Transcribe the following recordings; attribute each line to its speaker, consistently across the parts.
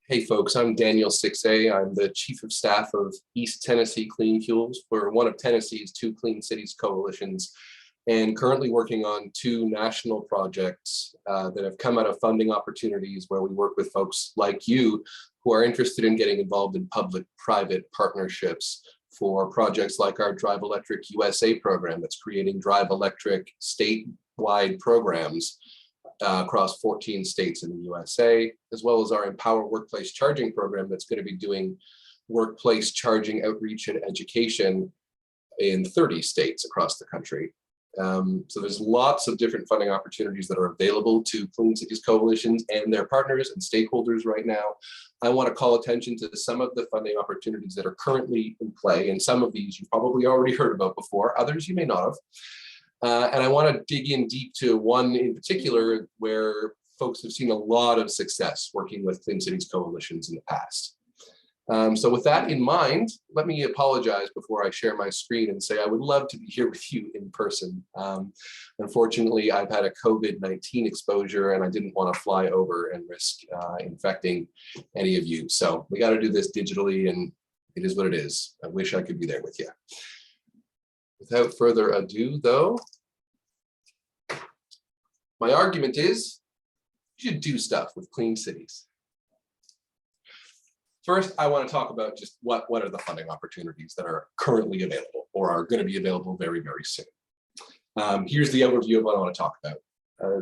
Speaker 1: Hey folks, I'm Danniel Siksay. I'm the Chief of Staff of East Tennessee Clean Fuels. We're one of Tennessee's two clean cities coalitions and currently working on two national projects that have come out of funding opportunities where we work with folks like you who are interested in getting involved in public-private partnerships for projects like our Drive Electric USA program that's creating Drive Electric statewide programs across 14 states in the USA, as well as our Empower Workplace Charging program that's going to be doing workplace charging outreach and education in 30 states across the country. So there's lots of different funding opportunities that are available to Clean Cities coalitions and their partners and stakeholders right now. I want to call attention to some of the funding opportunities that are currently in play, and some of these you've probably already heard about before, others you may not have. And I want to dig in deep to one in particular where folks have seen a lot of success working with Clean Cities coalitions in the past. So with that in mind, let me apologize before I share my screen and say I would love to be here with you in person. Unfortunately, I've had a COVID-19 exposure and I didn't want to fly over and risk infecting any of you. So we got to do this digitally, and it is what it is. I wish I could be there with you. Without further ado, though, my argument is you should do stuff with clean cities. First, I want to talk about just what are the funding opportunities that are currently available or are going to be available very, very soon. Here's the overview of what I want to talk about.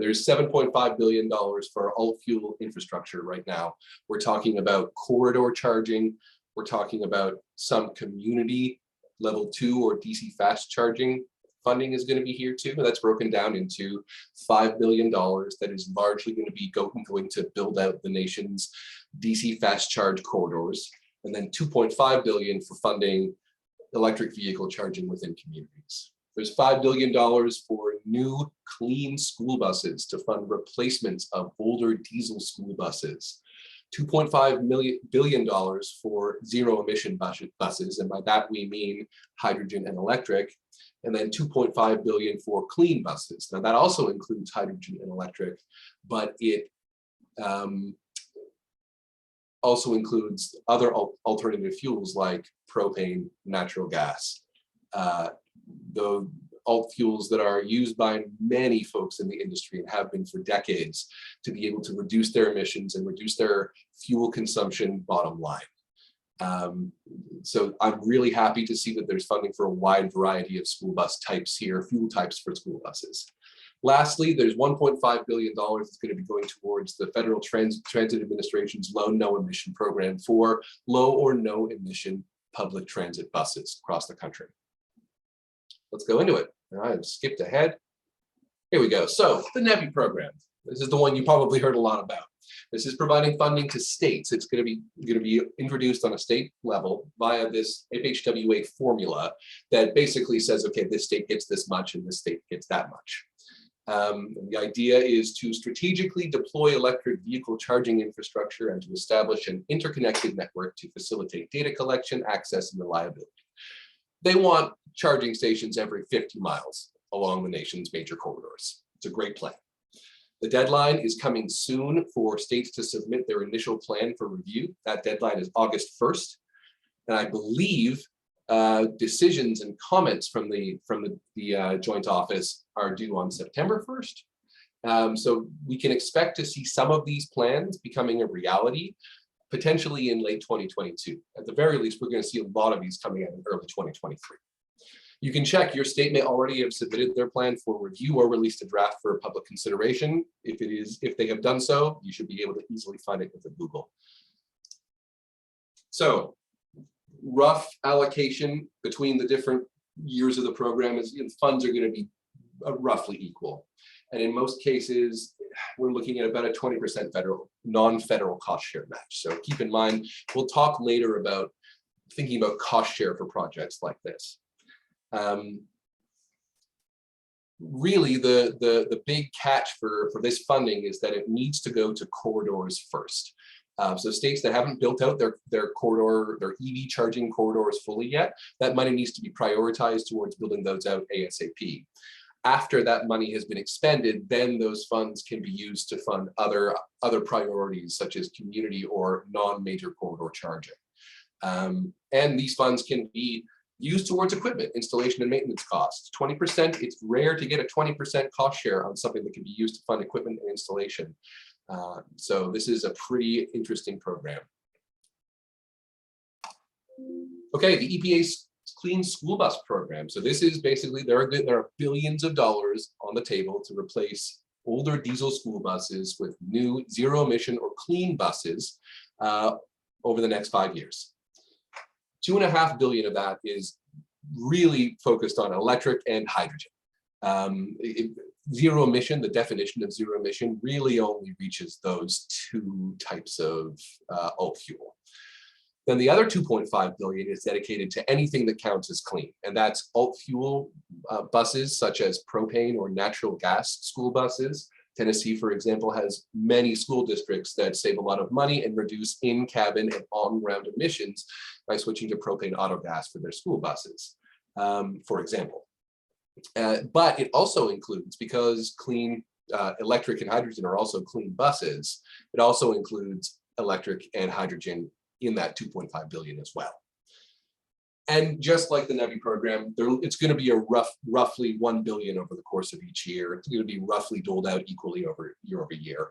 Speaker 1: There's $7.5 billion for alt fuel infrastructure right now. We're talking about corridor charging. We're talking about some community level 2 or DC fast charging funding is going to be here too. That's broken down into $5 billion that is largely going to be going to build out the nation's DC fast charge corridors, and then $2.5 billion for funding electric vehicle charging within communities. There's $5 billion for new clean school buses to fund replacements of older diesel school buses. $2.5 billion for zero emission buses, and by that we mean hydrogen and electric, and then $2.5 billion for clean buses. Now that also includes hydrogen and electric, but it also includes other alternative fuels like propane, natural gas, the alt fuels that are used by many folks in the industry and have been for decades to be able to reduce their emissions and reduce their fuel consumption bottom line. So I'm really happy to see that there's funding for a wide variety of school bus types here, fuel types for school buses. Lastly, there's $1.5 billion that's going to be going towards the Federal Transit Administration's low no emission program for low or no emission public transit buses across the country. Let's go into it. All right, I've skipped ahead. Here we go. So the NEVI program. This is the one you probably heard a lot about. This is providing funding to states. It's going to be introduced on a state level via this FHWA formula that basically says, okay, this state gets this much and this state gets that much. The idea is to strategically deploy electric vehicle charging infrastructure and to establish an interconnected network to facilitate data collection, access, and reliability. They want charging stations every 50 miles along the nation's major corridors. It's a great plan. The deadline is coming soon for states to submit their initial plan for review. That deadline is August 1st. And I believe decisions and comments from the joint office are due on September 1st. So we can expect to see some of these plans becoming a reality potentially in late 2022. At the very least, we're going to see a lot of these coming out in early 2023. You can check your state may already have submitted their plan for review or released a draft for public consideration. If they have done so, you should be able to easily find it with a Google. So rough allocation between the different years of the program is funds are going to be roughly equal. And in most cases, we're looking at about a 20% federal, non-federal cost share match. So keep in mind, we'll talk later about thinking about cost share for projects like this. Really, the big catch for this funding is that it needs to go to corridors first. So states that haven't built out their corridor, their EV charging corridors fully yet, that money needs to be prioritized towards building those out ASAP. after that money has been expended, then those funds can be used to fund other priorities such as community or non-major corridor charging. And these funds can be used towards equipment, installation and maintenance costs. 20%, it's rare to get a 20% cost share on something that can be used to fund equipment and installation. So this is a pretty interesting program. Okay, the EPA's Clean School Bus Program. So this is basically, there are billions of dollars on the table to replace older diesel school buses with new zero emission or clean buses over the next 5 years. $2.5 billion of that is really focused on electric and hydrogen. Zero emission, the definition of zero emission really only reaches those two types of alt fuel. Then the other $2.5 billion is dedicated to anything that counts as clean, and that's alt fuel buses such as propane or natural gas school buses. Tennessee, for example, has many school districts that save a lot of money and reduce in-cabin and on-ground emissions by switching to propane autogas for their school buses, for example. But it also includes, because clean electric and hydrogen are also clean buses, it also includes electric and hydrogen in that 2.5 billion as well. And just like the NEVI program, it's going to be a roughly 1 billion over the course of each year. It's going to be roughly doled out equally over year.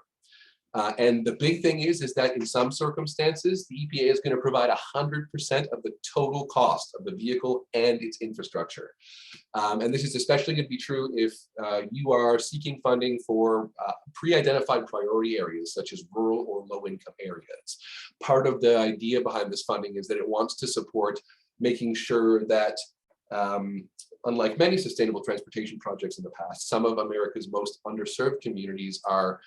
Speaker 1: And the big thing is that in some circumstances, the EPA is going to provide 100% of the total cost of the vehicle and its infrastructure. And this is especially going to be true if you are seeking funding for pre-identified priority areas, such as rural or low-income areas. Part of the idea behind this funding is that it wants to support making sure that, unlike many sustainable transportation projects in the past, some of America's most underserved communities are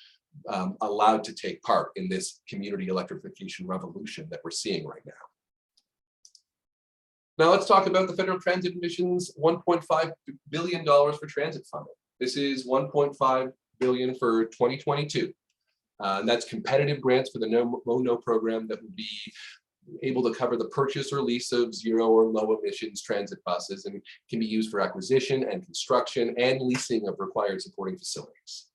Speaker 1: allowed to take part in this community electrification revolution that we're seeing right now. Now let's talk about the Federal Transit Administration's $1.5 billion for transit funding. This is $1.5 billion for 2022. And that's competitive grants for the No program that would be able to cover the purchase or lease of zero or low emissions transit buses, and can be used for acquisition and construction and leasing of required supporting facilities.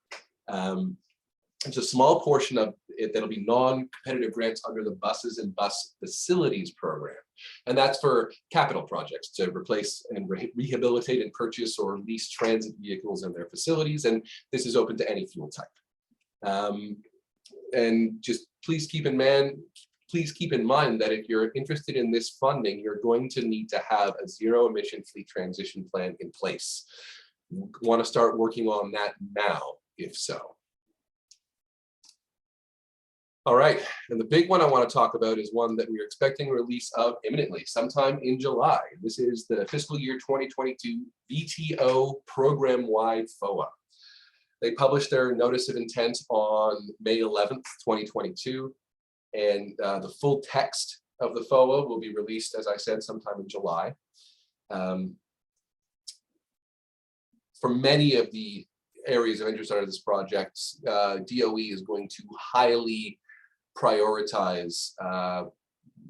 Speaker 1: It's a small portion of it that'll be non-competitive grants under the Buses and Bus Facilities program. And that's for capital projects to replace and rehabilitate and purchase or lease transit vehicles in their facilities. And this is open to any fuel type. And just please keep in mind that if you're interested in this funding, you're going to need to have a zero emission fleet transition plan in place. You want to start working on that now, if so. All right, and the big one I want to talk about is one that we're expecting a release of imminently, sometime in July. This is the fiscal year 2022 VTO program-wide FOA. They published their notice of intent on May 11th, 2022, and the full text of the FOA will be released, as I said, sometime in July. For many of the areas of interest under this project, DOE is going to highly prioritize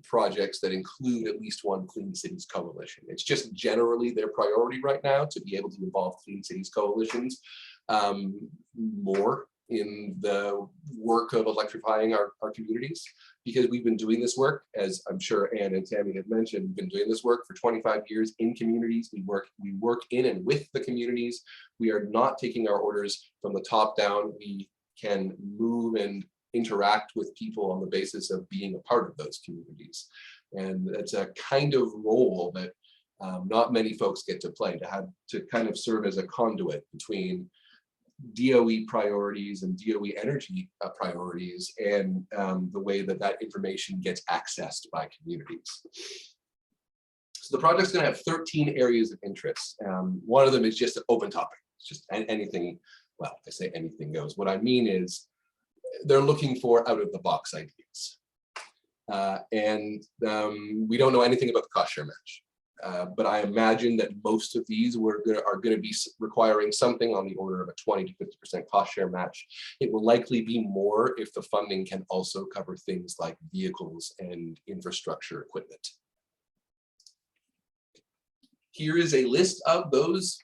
Speaker 1: projects that include at least one Clean Cities Coalition. It's just generally their priority right now to be able to involve Clean Cities Coalitions more in the work of electrifying our communities, because we've been doing this work, as I'm sure Anne and Tammy have mentioned, we've been doing this work for 25 years in communities. We work in and with the communities. We are not taking our orders from the top down. We can move and interact with people on the basis of being a part of those communities. And it's a kind of role that not many folks get to play, to kind of serve as a conduit between DOE priorities and DOE energy priorities and the way that information gets accessed by communities. So the project's going to have 13 areas of interest. One of them is just an open topic. It's just anything, well, I say anything goes. What I mean is they're looking for out-of-the-box ideas. We don't know anything about the cost share match. But I imagine that most of these are going to be requiring something on the order of a 20 to 50% cost share match. It will likely be more if the funding can also cover things like vehicles and infrastructure equipment. Here is a list of those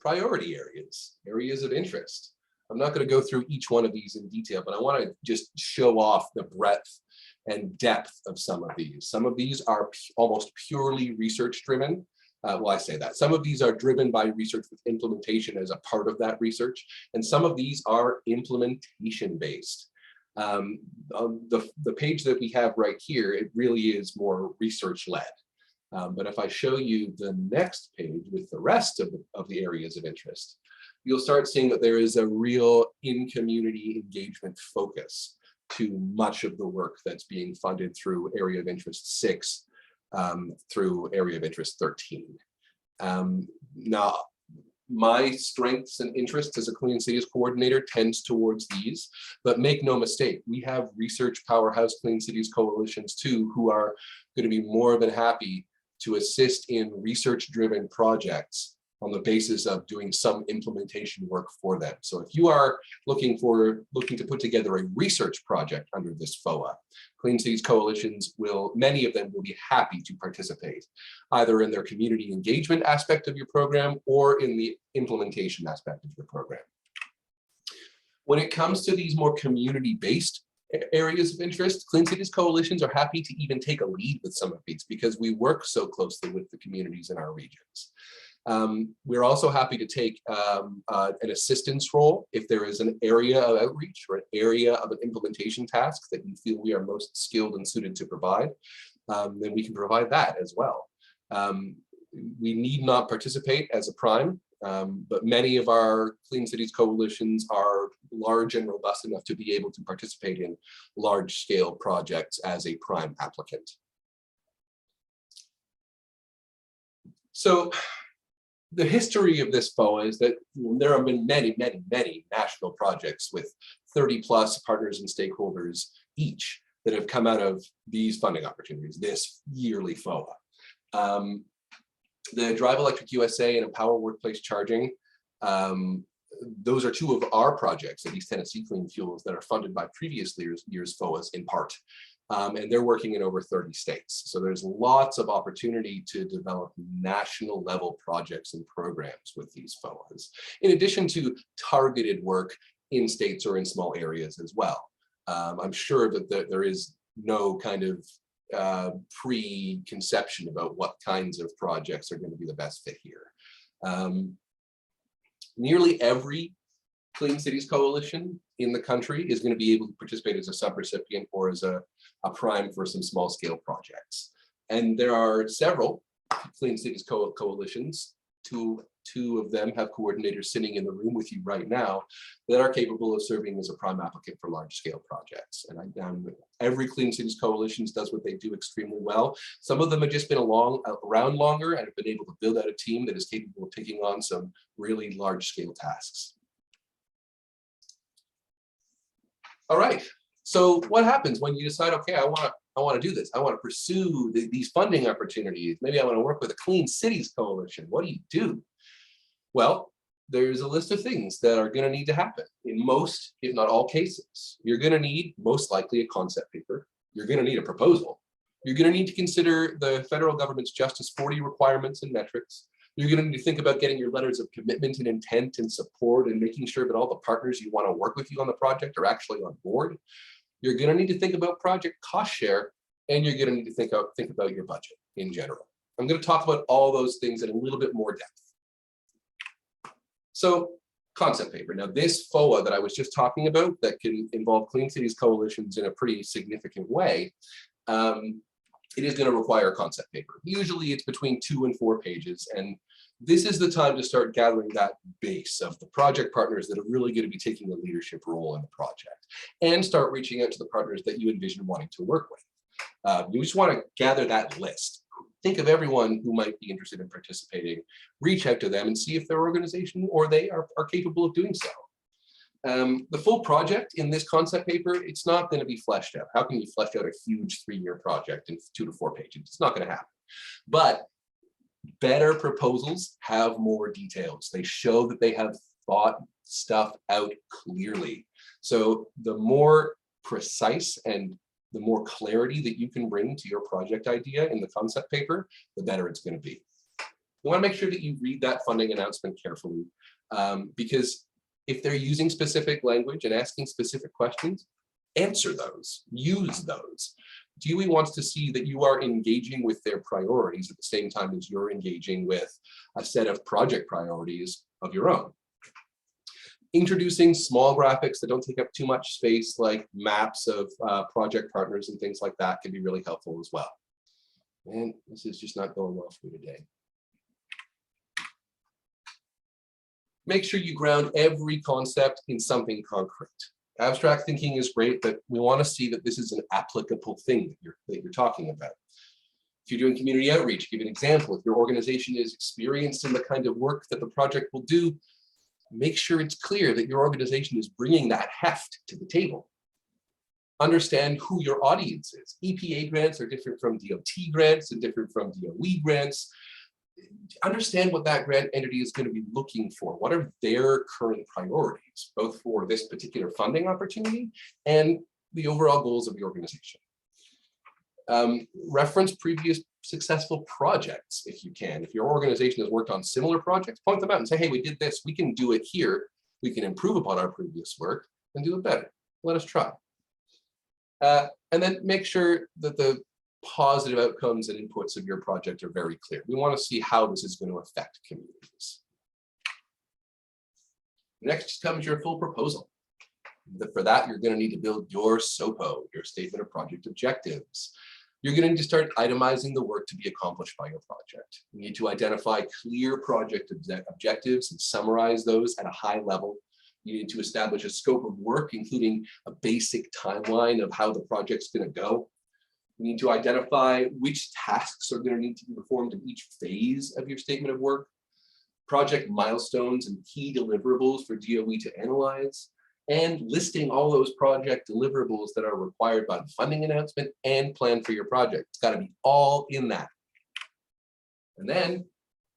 Speaker 1: priority areas, areas of interest. I'm not going to go through each one of these in detail, but I want to just show off the breadth and depth of some of these. Some of these are almost purely research driven. Well, I say that. Some of these are driven by research with implementation as a part of that research, and some of these are implementation based. On the page that we have right here, it really is more research led. But if I show you the next page with the rest of the areas of interest, you'll start seeing that there is a real in-community engagement focus to much of the work that's being funded through Area of Interest 6 through Area of Interest 13. Now, my strengths and interests as a Clean Cities coordinator tends towards these, but make no mistake, we have research powerhouse Clean Cities coalitions too, who are going to be more than happy to assist in research-driven projects on the basis of doing some implementation work for them. So if you are looking to put together a research project under this FOA, Clean Cities coalitions many of them will be happy to participate, either in their community engagement aspect of your program or in the implementation aspect of your program. When it comes to these more community-based areas of interest, Clean Cities coalitions are happy to even take a lead with some of these because we work so closely with the communities in our regions. We're also happy to take an assistance role if there is an area of outreach or an area of an implementation task that you feel we are most skilled and suited to provide, then we can provide that as well. We need not participate as a prime, but many of our Clean Cities coalitions are large and robust enough to be able to participate in large-scale projects as a prime applicant. So, the history of this FOA is that there have been many, many, many national projects with 30+ partners and stakeholders each that have come out of these funding opportunities, this yearly FOA. The Drive Electric USA and Empower Workplace Charging, those are two of our projects at East Tennessee Clean Fuels that are funded by previous years' FOAs in part. And they're working in over 30 states. So there's lots of opportunity to develop national level projects and programs with these FOAs, in addition to targeted work in states or in small areas as well. I'm sure that there is no kind of preconception about what kinds of projects are going to be the best fit here. Nearly every Clean Cities coalition in the country is going to be able to participate as a subrecipient or as a prime for some small scale projects. And there are several Clean Cities coalitions, two of them have coordinators sitting in the room with you right now that are capable of serving as a prime applicant for large scale projects. And every Clean Cities coalition does what they do extremely well. Some of them have just been around longer and have been able to build out a team that is capable of taking on some really large scale tasks. All right, so what happens when you decide, okay, I want to do this. I want to pursue these funding opportunities. Maybe I want to work with a Clean Cities coalition. What do you do? Well, there's a list of things that are going to need to happen. In most, if not all cases, you're going to need most likely a concept paper. You're going to need a proposal. You're going to need to consider the federal government's Justice 40 requirements and metrics. You're going to need to think about getting your letters of commitment and intent and support and making sure that all the partners you want to work with you on the project are actually on board. You're going to need to think about project cost share, and you're going to need to think about your budget in general. I'm going to talk about all those things in a little bit more depth. So, concept paper. Now, this FOA that I was just talking about that can involve Clean Cities coalitions in a pretty significant way, it is going to require a concept paper. Usually it's between 2 and 4 pages, and this is the time to start gathering that base of the project partners that are really going to be taking a leadership role in the project, and start reaching out to the partners that you envision wanting to work with. You just want to gather that list. Think of everyone who might be interested in participating, reach out to them and see if their organization or they are capable of doing so. The full project in this concept paper, it's not going to be fleshed out. How can you flesh out a huge 3-year project in 2 to 4 pages? It's not going to happen. But better proposals have more details. They show that they have thought stuff out clearly. So the more precise and the more clarity that you can bring to your project idea in the concept paper, the better it's going to be. You want to make sure that you read that funding announcement carefully, because if they're using specific language and asking specific questions, answer those, use those. DOE wants to see that you are engaging with their priorities at the same time as you're engaging with a set of project priorities of your own. Introducing small graphics that don't take up too much space, like maps of project partners and things like that, can be really helpful as well. And this is just not going well for me today. Make sure you ground every concept in something concrete. Abstract thinking is great, but we want to see that this is an applicable thing that you're talking about. If you're doing community outreach, give an example. If your organization is experienced in the kind of work that the project will do, make sure it's clear that your organization is bringing that heft to the table. Understand who your audience is. EPA grants are different from DOT grants and different from DOE grants. Understand what that grant entity is going to be looking for. What are their current priorities, both for this particular funding opportunity and the overall goals of the organization. Reference previous successful projects if you can. If your organization has worked on similar projects, point them out and say, hey, we did this, we can do it here. We can improve upon our previous work and do it better. Let us try. And then make sure that the positive outcomes and inputs of your project are very clear. We want to see how this is going to affect communities. Next comes your full proposal. For that, you're going to need to build your SOPO, your Statement of Project Objectives. You're going to need to start itemizing the work to be accomplished by your project. You need to identify clear project objectives and summarize those at a high level. You need to establish a scope of work, including a basic timeline of how the project's going to go. You need to identify which tasks are going to need to be performed in each phase of your statement of work, project milestones and key deliverables for DOE to analyze, and listing all those project deliverables that are required by the funding announcement and plan for your project. It's got to be all in that. And then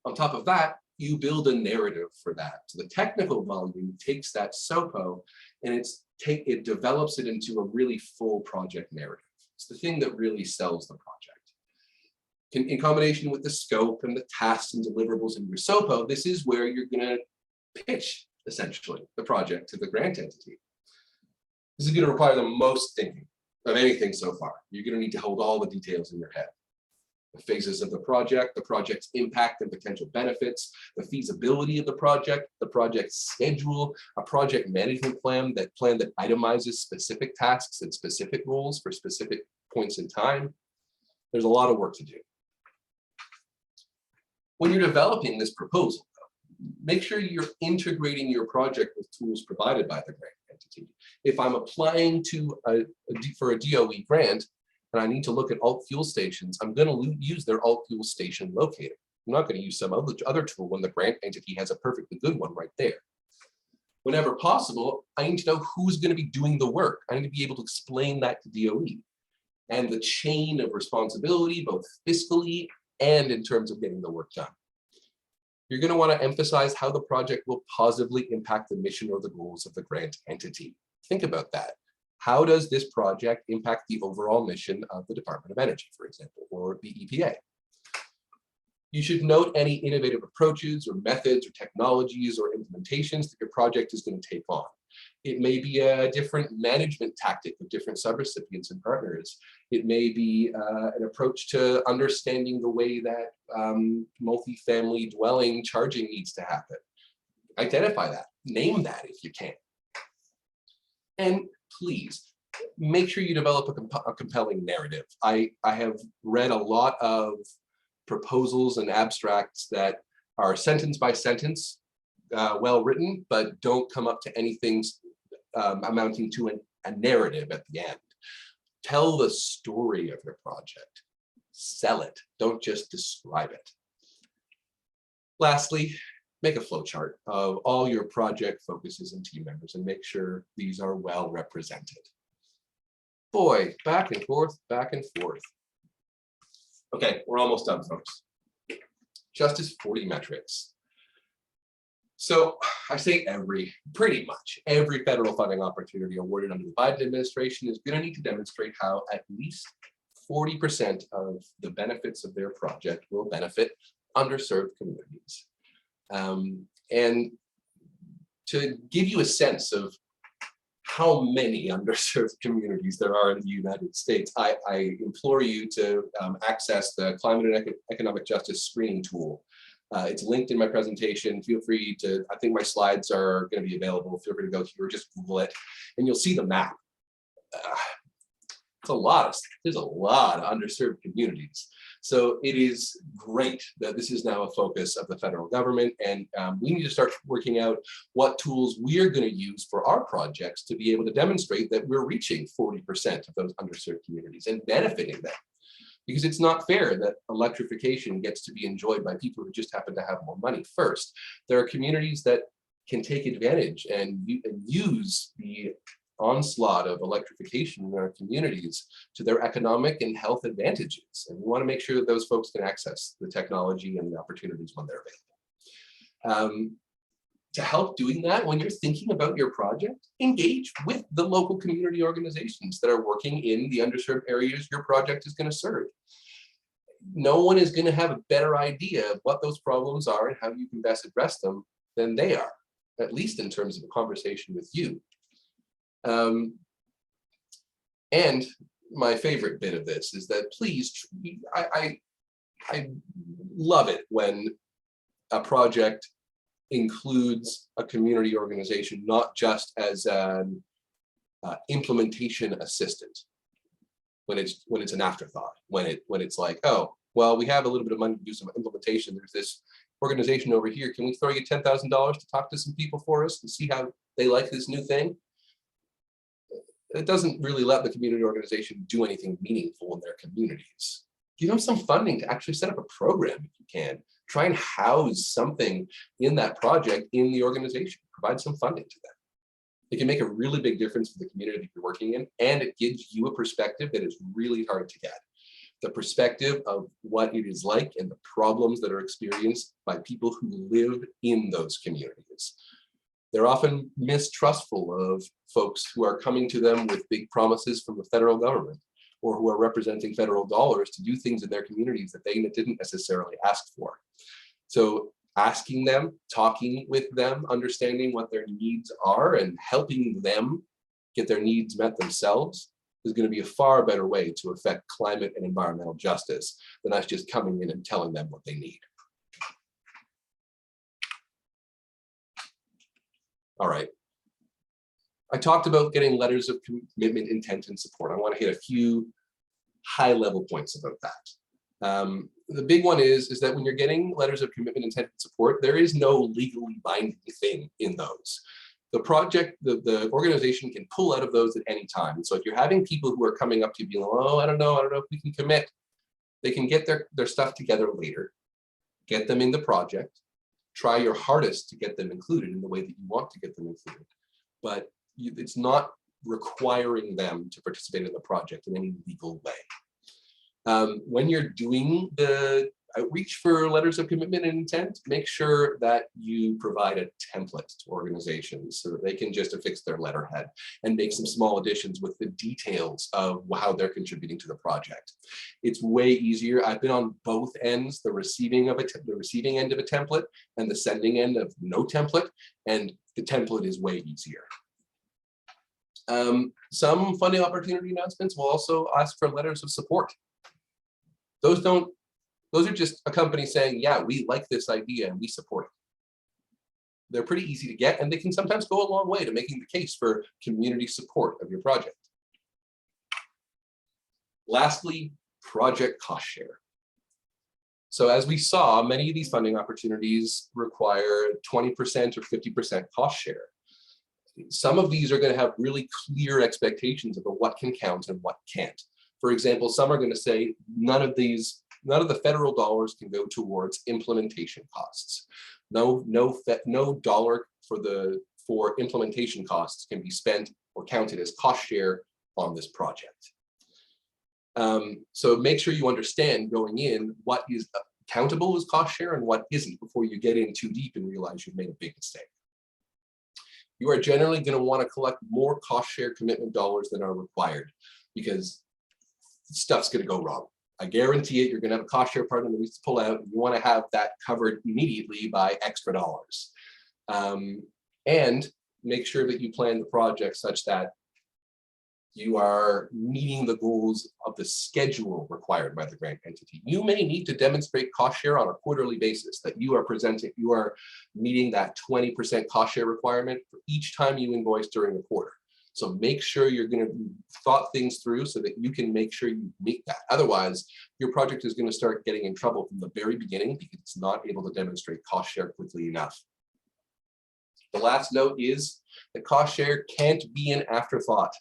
Speaker 1: on top of that, you build a narrative for that. So the technical volume takes that SOPO and it develops it into a really full project narrative. It's the thing that really sells the project. In combination with the scope and the tasks and deliverables in your SOPO, this is where you're going to pitch, essentially, the project to the grant entity. This is going to require the most thinking of anything so far. You're going to need to hold all the details in your head. The phases of the project's impact and potential benefits, the feasibility of the project schedule, a project management plan that itemizes specific tasks and specific goals for specific points in time. There's a lot of work to do. When you're developing this proposal, make sure you're integrating your project with tools provided by the grant entity. If I'm applying for a DOE grant, and I need to look at alt fuel stations, I'm going to use their alt fuel station locator. I'm not going to use some other tool when the grant entity has a perfectly good one right there. Whenever possible, I need to know who's going to be doing the work. I need to be able to explain that to DOE and the chain of responsibility, both fiscally and in terms of getting the work done. You're going to want to emphasize how the project will positively impact the mission or the goals of the grant entity. Think about that. How does this project impact the overall mission of the Department of Energy, for example, or the EPA? You should note any innovative approaches or methods or technologies or implementations that your project is going to take on. It may be a different management tactic of different subrecipients and partners. It may be an approach to understanding the way that multifamily dwelling charging needs to happen. Identify that, name that if you can. And please, make sure you develop a compelling narrative. I have read a lot of proposals and abstracts that are sentence by sentence, well written, but don't come up to anything amounting to a narrative at the end. Tell the story of your project. Sell it. Don't just describe it. Lastly, make a flowchart of all your project focuses and team members and make sure these are well represented. Boy, back and forth, back and forth. Okay, we're almost done, folks. Justice 40 metrics. So I say pretty much every federal funding opportunity awarded under the Biden administration is going to need to demonstrate how at least 40% of the benefits of their project will benefit underserved communities. And to give you a sense of how many underserved communities there are in the United States, I implore you to access the Climate and Economic Justice Screening Tool. It's linked in my presentation. Feel free to, I think my slides are going to be available. Feel free to go here or just Google it, and you'll see the map. There's a lot of underserved communities. So it is great that this is now a focus of the federal government, and we need to start working out what tools we're going to use for our projects to be able to demonstrate that we're reaching 40% of those underserved communities and benefiting them. Because it's not fair that electrification gets to be enjoyed by people who just happen to have more money first. There are communities that can take advantage and use the onslaught of electrification in our communities to their economic and health advantages. And we want to make sure that those folks can access the technology and the opportunities when they're available. To help doing that, when you're thinking about your project, engage with the local community organizations that are working in the underserved areas your project is going to serve. No one is going to have a better idea of what those problems are and how you can best address them than they are, at least in terms of a conversation with you. And my favorite bit of this is that please, I love it when a project includes a community organization, not just as an implementation assistant, when it's an afterthought, when it's like, oh, well, we have a little bit of money to do some implementation. There's this organization over here. Can we throw you $10,000 to talk to some people for us and see how they like this new thing? It doesn't really let the community organization do anything meaningful in their communities. Give them some funding to actually set up a program if you can. Try and house something in that project in the organization. Provide some funding to them. It can make a really big difference for the community you're working in, and it gives you a perspective that is really hard to get. The perspective of what it is like and the problems that are experienced by people who live in those communities. They're often mistrustful of folks who are coming to them with big promises from the federal government, or who are representing federal dollars to do things in their communities that they didn't necessarily ask for. So asking them, talking with them, understanding what their needs are, and helping them get their needs met themselves is going to be a far better way to affect climate and environmental justice than us just coming in and telling them what they need. All right. I talked about getting letters of commitment, intent, and support. I want to hit a few high-level points about that. The big one is that when you're getting letters of commitment, intent, and support, there is no legally binding thing in those. The project, the organization can pull out of those at any time. So if you're having people who are coming up to you being like, oh, I don't know if we can commit, they can get their stuff together later, get them in the project, try your hardest to get them included in the way that you want to get them included. But it's not requiring them to participate in the project in any legal way. When you're doing the outreach for letters of commitment and intent, make sure that you provide a template to organizations so that they can just affix their letterhead and make some small additions with the details of how they're contributing to the project. It's way easier. I've been on both ends, the receiving end of a template and the sending end of no template, and the template is way easier. Some funding opportunity announcements will also ask for letters of support. Those are just a company saying, yeah, we like this idea and we support it. They're pretty easy to get, and they can sometimes go a long way to making the case for community support of your project. Lastly, project cost share. So as we saw, many of these funding opportunities require 20% or 50% cost share. Some of these are going to have really clear expectations about what can count and what can't. For example, some are going to say none of the federal dollars can go towards implementation costs. No dollar for implementation costs can be spent or counted as cost share on this project. So make sure you understand going in what is countable as cost share and what isn't before you get in too deep and realize you've made a big mistake. You are generally going to want to collect more cost share commitment dollars than are required, because stuff's going to go wrong. I guarantee it, you're going to have a cost share partner that needs to pull out, and you want to have that covered immediately by extra dollars. And make sure that you plan the project such that you are meeting the goals of the schedule required by the grant entity. You may need to demonstrate cost share on a quarterly basis, that you are meeting that 20% cost share requirement for each time you invoice during the quarter. So make sure you're going to thought things through so that you can make sure you meet that. Otherwise, your project is going to start getting in trouble from the very beginning because it's not able to demonstrate cost share quickly enough. The last note is that cost share can't be an afterthought.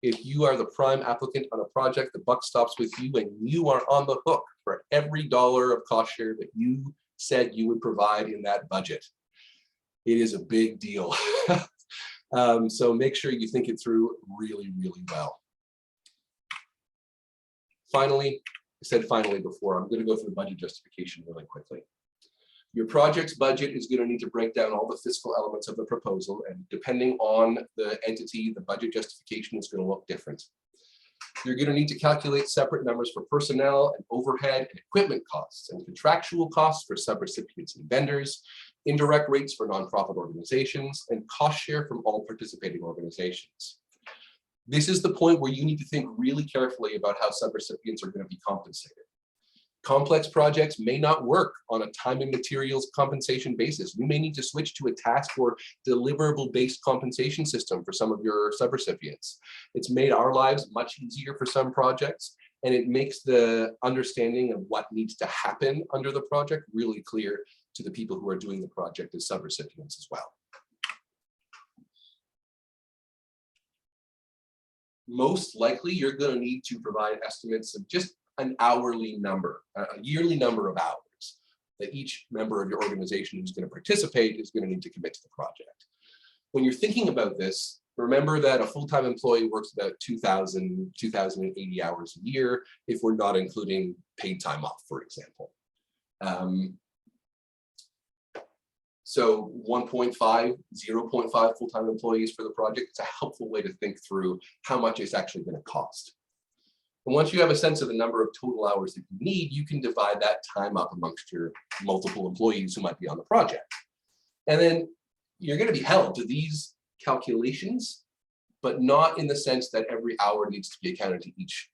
Speaker 1: If you are the prime applicant on a project, the buck stops with you, and you are on the hook for every dollar of cost share that you said you would provide in that budget. It is a big deal. So make sure you think it through really, really well. Finally, I said finally before, I'm going to go through the budget justification really quickly. Your project's budget is going to need to break down all the fiscal elements of the proposal, and depending on the entity, the budget justification is going to look different. You're going to need to calculate separate numbers for personnel and overhead and equipment costs, and contractual costs for subrecipients and vendors, indirect rates for nonprofit organizations, and cost share from all participating organizations. This is the point where you need to think really carefully about how subrecipients are going to be compensated. Complex projects may not work on a time and materials compensation basis. You may need to switch to a task or deliverable-based compensation system for some of your subrecipients. It's made our lives much easier for some projects, and it makes the understanding of what needs to happen under the project really clear to the people who are doing the project as subrecipients as well. Most likely, you're going to need to provide estimates of just an hourly number, a yearly number of hours that each member of your organization who's going to participate is going to need to commit to the project. When you're thinking about this, remember that a full-time employee works about 2,080 hours a year if we're not including paid time off, for example. So 1.5, 0.5 full-time employees for the project, it's a helpful way to think through how much it's actually going to cost. And once you have a sense of the number of total hours that you need, you can divide that time up amongst your multiple employees who might be on the project. And then you're going to be held to these calculations, but not in the sense that every hour needs to be accounted to each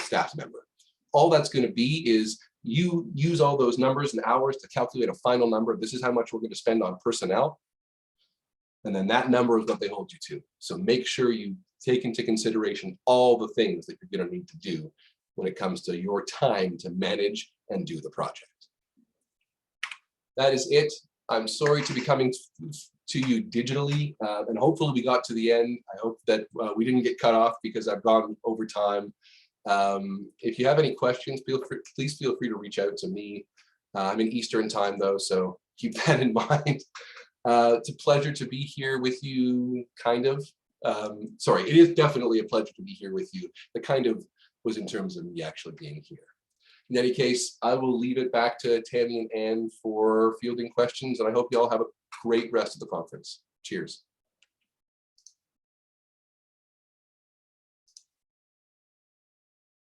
Speaker 1: staff member. All that's going to be is you use all those numbers and hours to calculate a final number. This is how much we're going to spend on personnel. And then that number is what they hold you to. So make sure you take into consideration all the things that you're going to need to do when it comes to your time to manage and do the project. That is it. I'm sorry to be coming to you digitally, and hopefully we got to the end. I hope that we didn't get cut off because I've gone over time. If you have any questions, please feel free to reach out to me. I'm in Eastern time though, so keep that in mind. It's a pleasure to be here with you, kind of. Sorry, it is definitely a pleasure to be here with you. The kind of was in terms of me actually being here. In any case, I will leave it back to Tammy and Anne for fielding questions, and I hope you all have a great rest of the conference. Cheers.